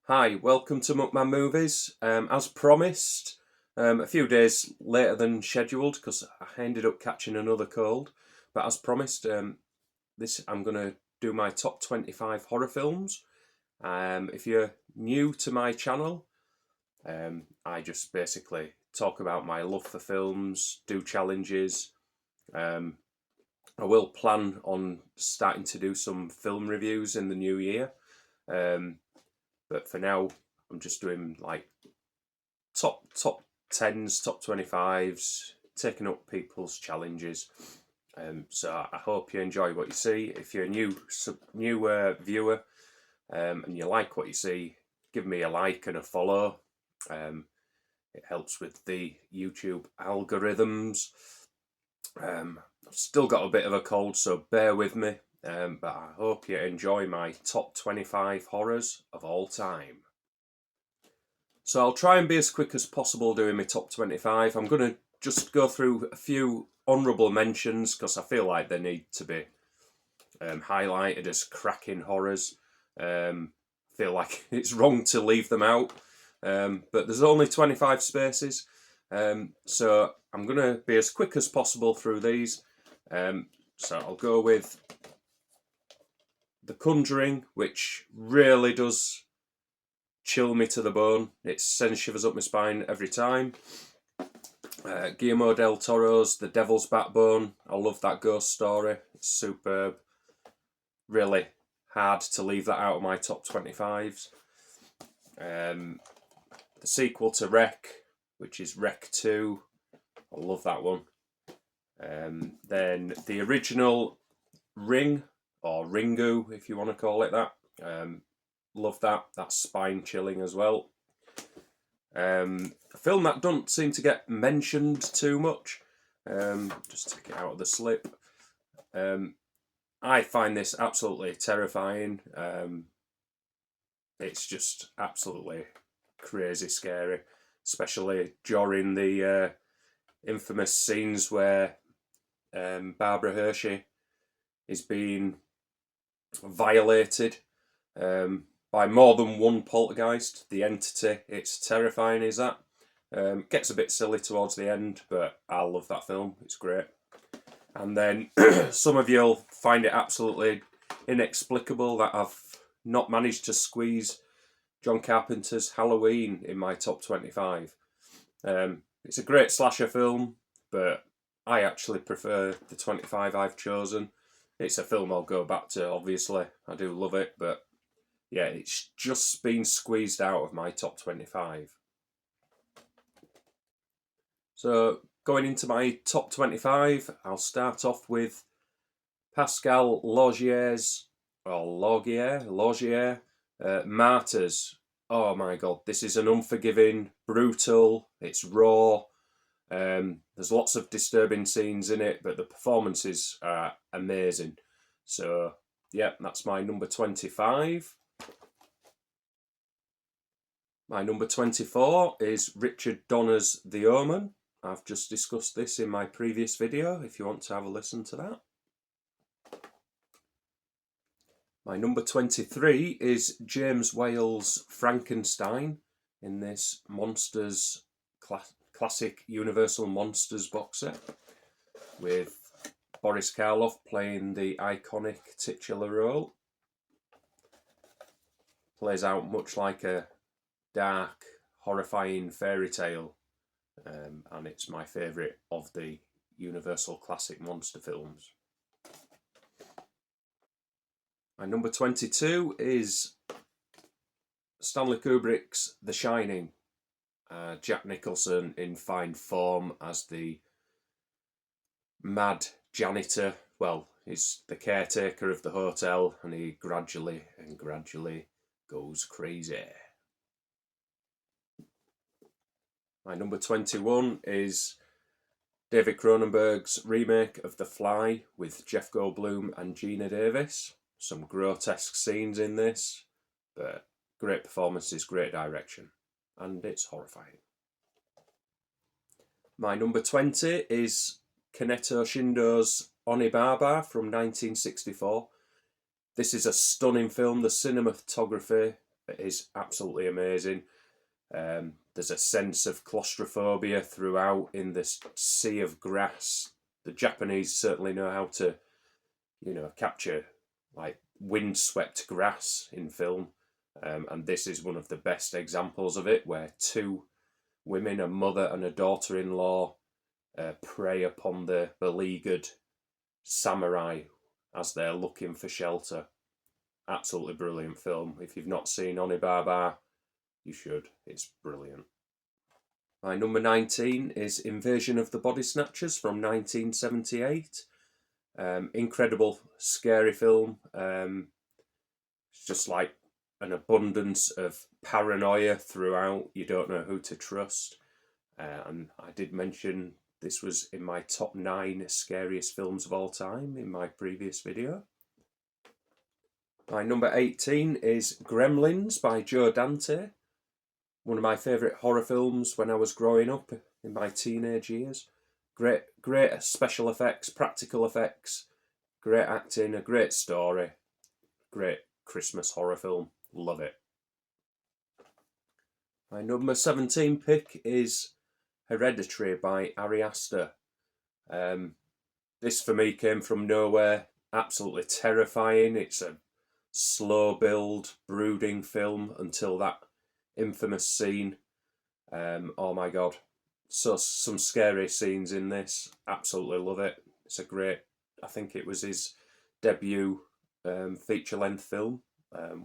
Hi, welcome to Muckman Movies. As promised, a few days later than scheduled because I ended up catching another cold. But as promised, this I'm gonna do my top 25 horror films. If you're new to my channel, I just basically talk about my love for films, do challenges. Um, I will plan on starting to do some film reviews in the new year. But for now, I'm just doing like top tens, top 25s, taking up people's challenges. So I hope you enjoy what you see. If you're a new viewer and you like what you see, give me a like and a follow. It helps with the YouTube algorithms. I've still got a bit of a cold, so bear with me. But I hope you enjoy my top 25 horrors of all time. So I'll try and be as quick as possible doing my top 25. I'm going to just go through a few honourable mentions because I feel like they need to be highlighted as cracking horrors. I feel like it's wrong to leave them out, but there's only 25 spaces. So I'm going to be as quick as possible through these. So I'll go with The Conjuring, which really does chill me to the bone. It sends shivers up my spine every time. Guillermo del Toro's The Devil's Backbone. I love that ghost story. It's superb. Really hard to leave that out of my top 25s. The sequel to Wreck, which is Wreck 2. I love that one. Then the original Ring, or Ringu, if you want to call it that. Love that. That's spine chilling as well. A film that doesn't seem to get mentioned too much. Just take it out of the slip. I find this absolutely terrifying. It's just absolutely crazy scary, especially during the infamous scenes where Barbara Hershey is being violated by more than one poltergeist. The entity, it's terrifying, is that. Gets a bit silly towards the end, but I love that film. It's great. And then some of you'll find it absolutely inexplicable that I've not managed to squeeze John Carpenter's Halloween in my top 25. It's a great slasher film, but I actually prefer the 25 I've chosen. It's a film I'll go back to, obviously. I do love it, but yeah, it's just been squeezed out of my top 25. So, going into my top 25, I'll start off with Pascal Laugier's, Laugier, Martyrs. Oh my god, this is an unforgiving, brutal, it's raw. There's lots of disturbing scenes in it, but the performances are amazing. So, yeah, that's my number 25. My number 24 is Richard Donner's The Omen. I've just discussed this in my previous video, if you want to have a listen to that. My number 23 is James Whale's Frankenstein in this Monsters classic Universal Monsters box set, with Boris Karloff playing the iconic titular role. Plays out much like a dark, horrifying fairy tale, and it's my favourite of the Universal classic monster films. My number 22 is Stanley Kubrick's The Shining. Jack Nicholson in fine form as the mad janitor. Well, he's the caretaker of the hotel, and he gradually goes crazy. My number 21 is David Cronenberg's remake of The Fly with Jeff Goldblum and Geena Davis. Some grotesque scenes in this, but great performances, great direction, and it's horrifying. My number 20 is Kaneto Shindo's Onibaba from 1964. This is a stunning film. The cinematography, is absolutely amazing. There's a sense of claustrophobia throughout in this sea of grass. The Japanese certainly know how to, capture like windswept grass in film. And this is one of the best examples of it, where two women, a mother and a daughter-in-law, prey upon the beleaguered samurai as they're looking for shelter. Absolutely brilliant film. If you've not seen Onibaba, you should. It's brilliant. My number 19 is Invasion of the Body Snatchers from 1978. Incredible, scary film. It's just like an abundance of paranoia throughout. You don't know who to trust. And I did mention this was in my top 9 scariest films of all time in my previous video. My number 18 is Gremlins by Joe Dante. One of my favourite horror films when I was growing up in my teenage years. Great special effects, practical effects, great acting, a great story. Great Christmas horror film. Love it. My number 17 pick is Hereditary by Ari Aster. This for me came from nowhere. Absolutely terrifying. It's a slow build, brooding film until that infamous scene. Oh my god. So some scary scenes in this. Absolutely love it. It's a great, I think it was his debut feature-length film.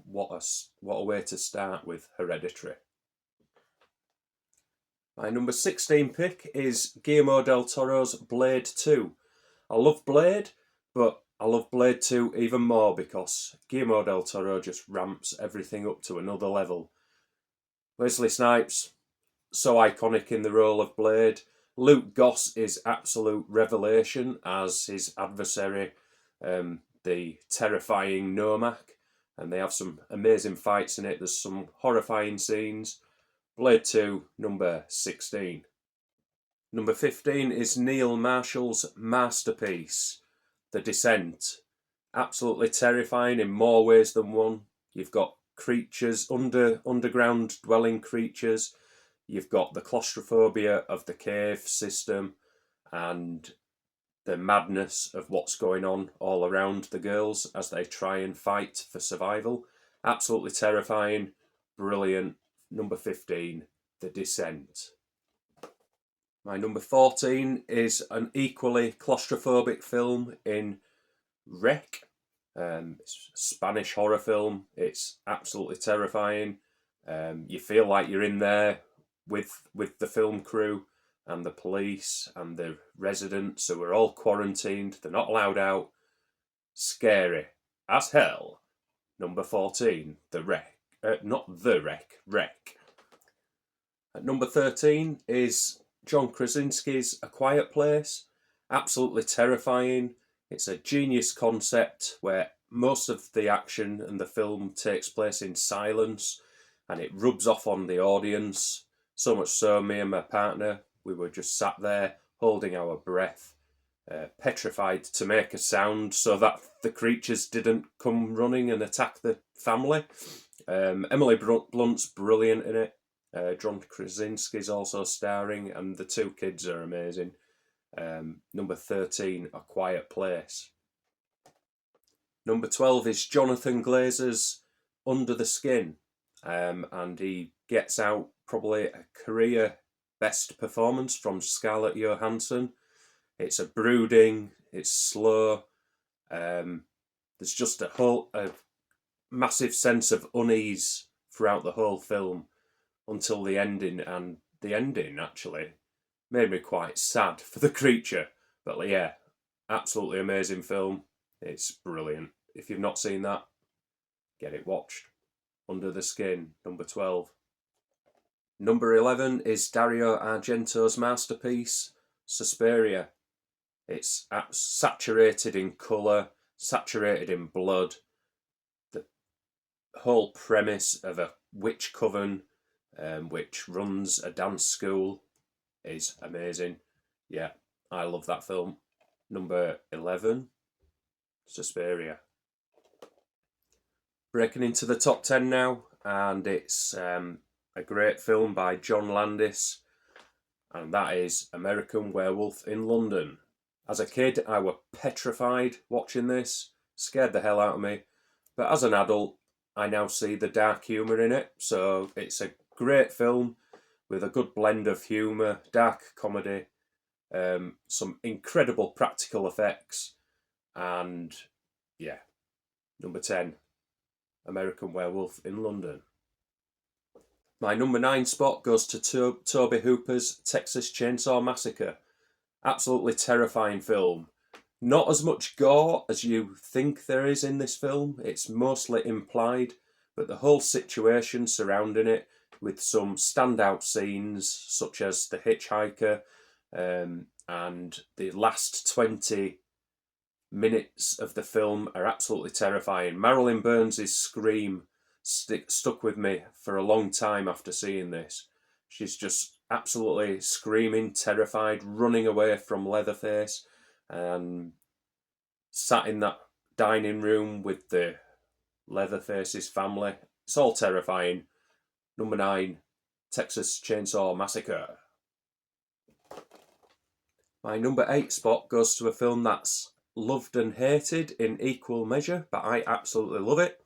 What a way to start with Hereditary. My number 16 pick is Guillermo del Toro's Blade 2. I love Blade, but I love Blade 2 even more because Guillermo del Toro just ramps everything up to another level. Wesley Snipes, so iconic in the role of Blade. Luke Goss is absolute revelation as his adversary, the terrifying Nomak, and they have some amazing fights in it. There's some horrifying scenes. Blade 2, number 16. Number 15 is Neil Marshall's masterpiece, The Descent. Absolutely terrifying in more ways than one. You've got creatures, underground dwelling creatures. You've got the claustrophobia of the cave system and the madness of what's going on all around the girls as they try and fight for survival. Absolutely terrifying, brilliant. Number 15, The Descent. My number 14 is an equally claustrophobic film in Rec. It's a Spanish horror film. It's absolutely terrifying. You feel like you're in there with the film crew and the police and the residents who are all quarantined. They're not allowed out. Scary as hell. Number 14, The Wreck. Not The Wreck, Wreck. At number 13 is John Krasinski's A Quiet Place. Absolutely terrifying. It's a genius concept where most of the action and the film takes place in silence and it rubs off on the audience. So much so, me and my partner, we were just sat there holding our breath, petrified to make a sound so that the creatures didn't come running and attack the family. Emily Blunt's brilliant in it. John Krasinski's also starring, and the two kids are amazing. Number 13, A Quiet Place. Number 12 is Jonathan Glazer's Under the Skin, and he gets out probably a career best performance from Scarlett Johansson. It's a brooding, it's slow. There's just a massive sense of unease throughout the whole film until the ending, and the ending actually made me quite sad for the creature. But yeah, absolutely amazing film. It's brilliant. If you've not seen that, get it watched. Under the Skin, number 12. Number 11 is Dario Argento's masterpiece, Suspiria. It's saturated in colour, saturated in blood. The whole premise of a witch coven which runs a dance school is amazing. Yeah, I love that film. Number 11, Suspiria. Breaking into the top 10 now. and it's a great film by John Landis, and that is American Werewolf in London. As a kid, I were petrified watching this, scared the hell out of me, but as an adult, I now see the dark humour in it, so it's a great film with a good blend of humour, dark comedy, some incredible practical effects, and yeah, number 10, American Werewolf in London. My number 9 spot goes to Tobe Hooper's Texas Chainsaw Massacre. Absolutely terrifying film. Not as much gore as you think there is in this film, it's mostly implied, but the whole situation surrounding it, with some standout scenes such as the hitchhiker, and the last 20 minutes of the film are absolutely terrifying. Marilyn Burns' scream stuck with me for a long time after seeing this. She's just absolutely screaming, terrified, running away from Leatherface, and sat in that dining room with the Leatherface's family. It's all terrifying. Number 9, Texas Chainsaw Massacre. My number 8 spot goes to a film that's loved and hated in equal measure, but I absolutely love it,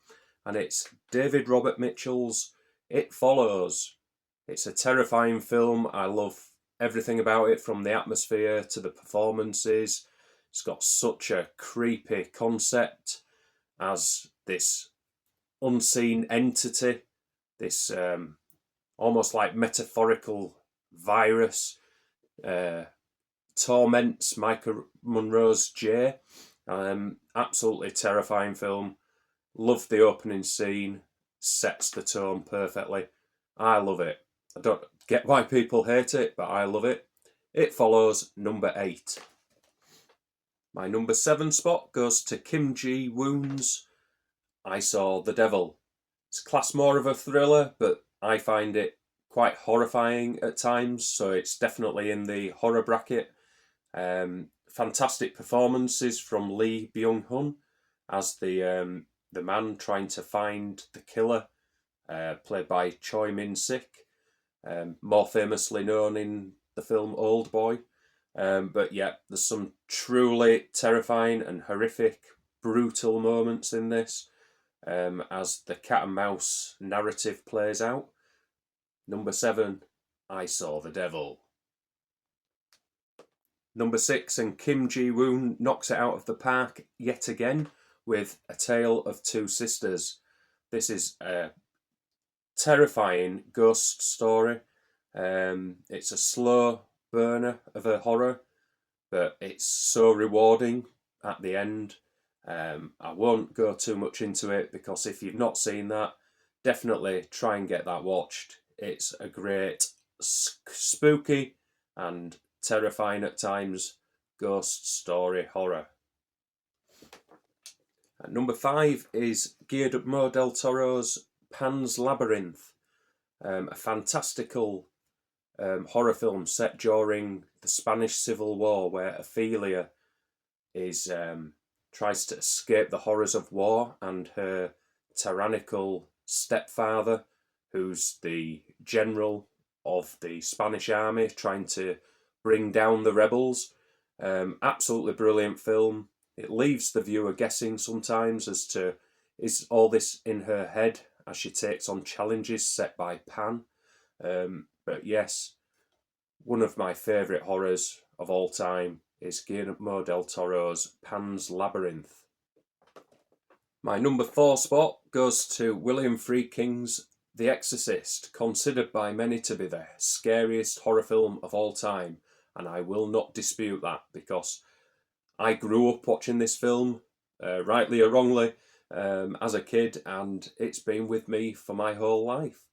and it's David Robert Mitchell's It Follows. It's a terrifying film. I love everything about it, from the atmosphere to the performances. It's got such a creepy concept as this unseen entity, this almost like metaphorical virus, torments Michael Monroe's Jay. Absolutely terrifying film. Love the opening scene, sets the tone perfectly. I love it. I don't get why people hate it, but I love it. It Follows, number 8. My number 7 spot goes to Kim Ji-woon's I Saw the Devil. It's classed more of a thriller, but I find it quite horrifying at times, so it's definitely in the horror bracket. Fantastic performances from Lee Byung-hun as the man trying to find the killer, played by Choi Min-sik, more famously known in the film Oldboy. But yeah, there's some truly terrifying and horrific, brutal moments in this, as the cat and mouse narrative plays out. Number 7, I Saw the Devil. Number 6, and Kim Ji-woon knocks it out of the park yet again with A Tale of Two Sisters. This is a terrifying ghost story. It's a slow burner of a horror, but it's so rewarding at the end. I won't go too much into it, because if you've not seen that, definitely try and get that watched. It's a great, spooky and terrifying at times ghost story horror. And number 5 is Guillermo del Toro's Pan's Labyrinth, a fantastical horror film set during the Spanish Civil War, where Ophelia is tries to escape the horrors of war, and her tyrannical stepfather, who's the general of the Spanish army, trying to bring down the rebels. Absolutely brilliant film. It leaves the viewer guessing sometimes as to, is all this in her head as she takes on challenges set by Pan? But yes, one of my favourite horrors of all time is Guillermo del Toro's Pan's Labyrinth. My number 4 spot goes to William Friedkin's The Exorcist, considered by many to be the scariest horror film of all time, and I will not dispute that, because I grew up watching this film, rightly or wrongly, as a kid, and it's been with me for my whole life.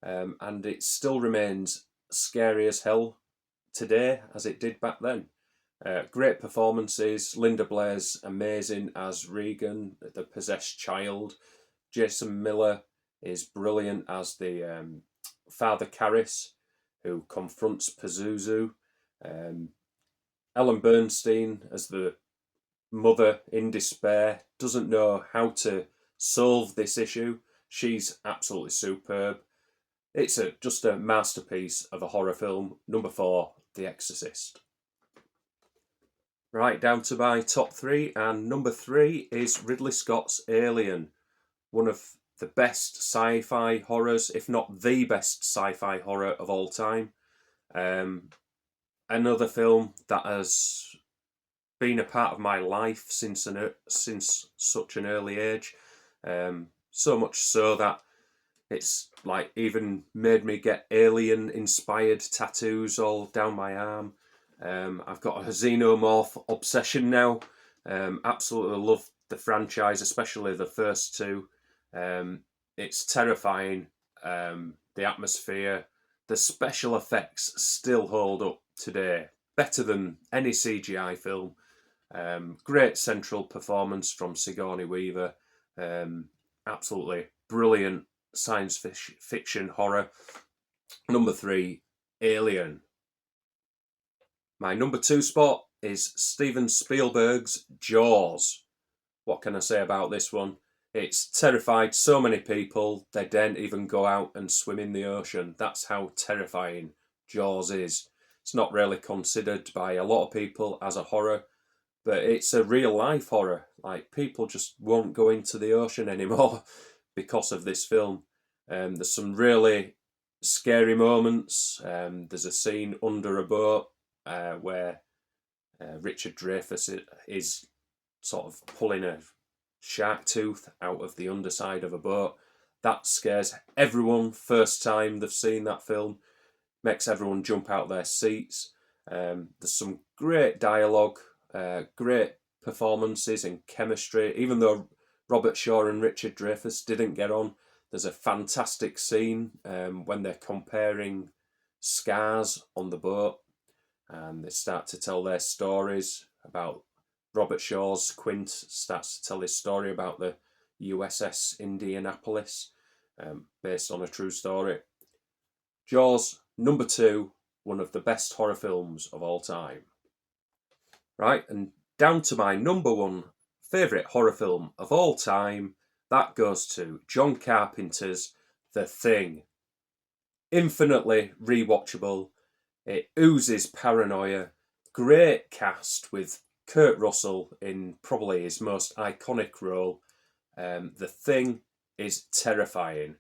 And it still remains scary as hell today as it did back then. Great performances. Linda Blair's amazing as Regan, the possessed child. Jason Miller is brilliant as the Father Karras, who confronts Pazuzu. Ellen Bernstein as the mother in despair, doesn't know how to solve this issue, She's absolutely superb. It's just a masterpiece of a horror film. Number 4, The Exorcist. Right, down to my top 3, and number 3 is Ridley Scott's Alien. One of the best sci-fi horrors, if not the best sci-fi horror of all time. Another film that has been a part of my life since such an early age. So much so that it's like even made me get alien-inspired tattoos all down my arm. I've got a xenomorph obsession now. Absolutely love the franchise, especially the first 2. It's terrifying. The atmosphere, the special effects still hold up today, better than any CGI film. Great central performance from Sigourney Weaver. Absolutely brilliant science fiction horror. Number 3, Alien. My number 2 spot is Steven Spielberg's Jaws. What can I say about this one? It's terrified so many people they daren't even go out and swim in the ocean. That's how terrifying Jaws is. It's not really considered by a lot of people as a horror, but it's a real life horror. Like, people just won't go into the ocean anymore because of this film. There's some really scary moments. There's a scene under a boat where Richard Dreyfuss is sort of pulling a shark tooth out of the underside of a boat. That scares everyone first time they've seen that film. Makes everyone jump out their seats. There's some great dialogue, great performances and chemistry. Even though Robert Shaw and Richard Dreyfuss didn't get on, there's a fantastic scene when they're comparing scars on the boat, and they start to tell their stories about Robert Shaw's Quint starts to tell his story about the USS Indianapolis, based on a true story. Jaws, number 2, one of the best horror films of all time. Right, and down to my number 1 favourite horror film of all time, that goes to John Carpenter's The Thing. Infinitely rewatchable. It oozes paranoia. Great cast with Kurt Russell in probably his most iconic role. The Thing is terrifying.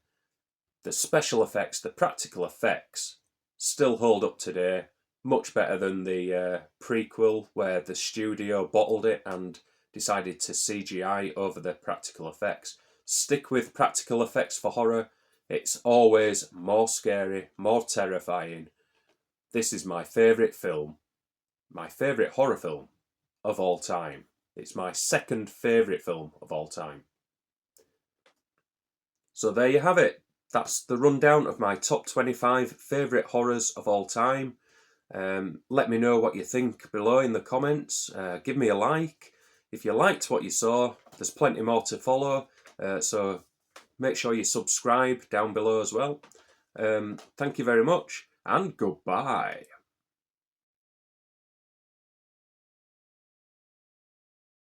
The special effects, the practical effects, still hold up today. Much better than the prequel, where the studio bottled it and decided to CGI over the practical effects. Stick with practical effects for horror. It's always more scary, more terrifying. This is my favourite film. My favourite horror film of all time. It's my second favourite film of all time. So there you have it. That's the rundown of my top 25 favourite horrors of all time. Let me know what you think below in the comments. Give me a like. If you liked what you saw, there's plenty more to follow. So make sure you subscribe down below as well. Thank you very much, and goodbye.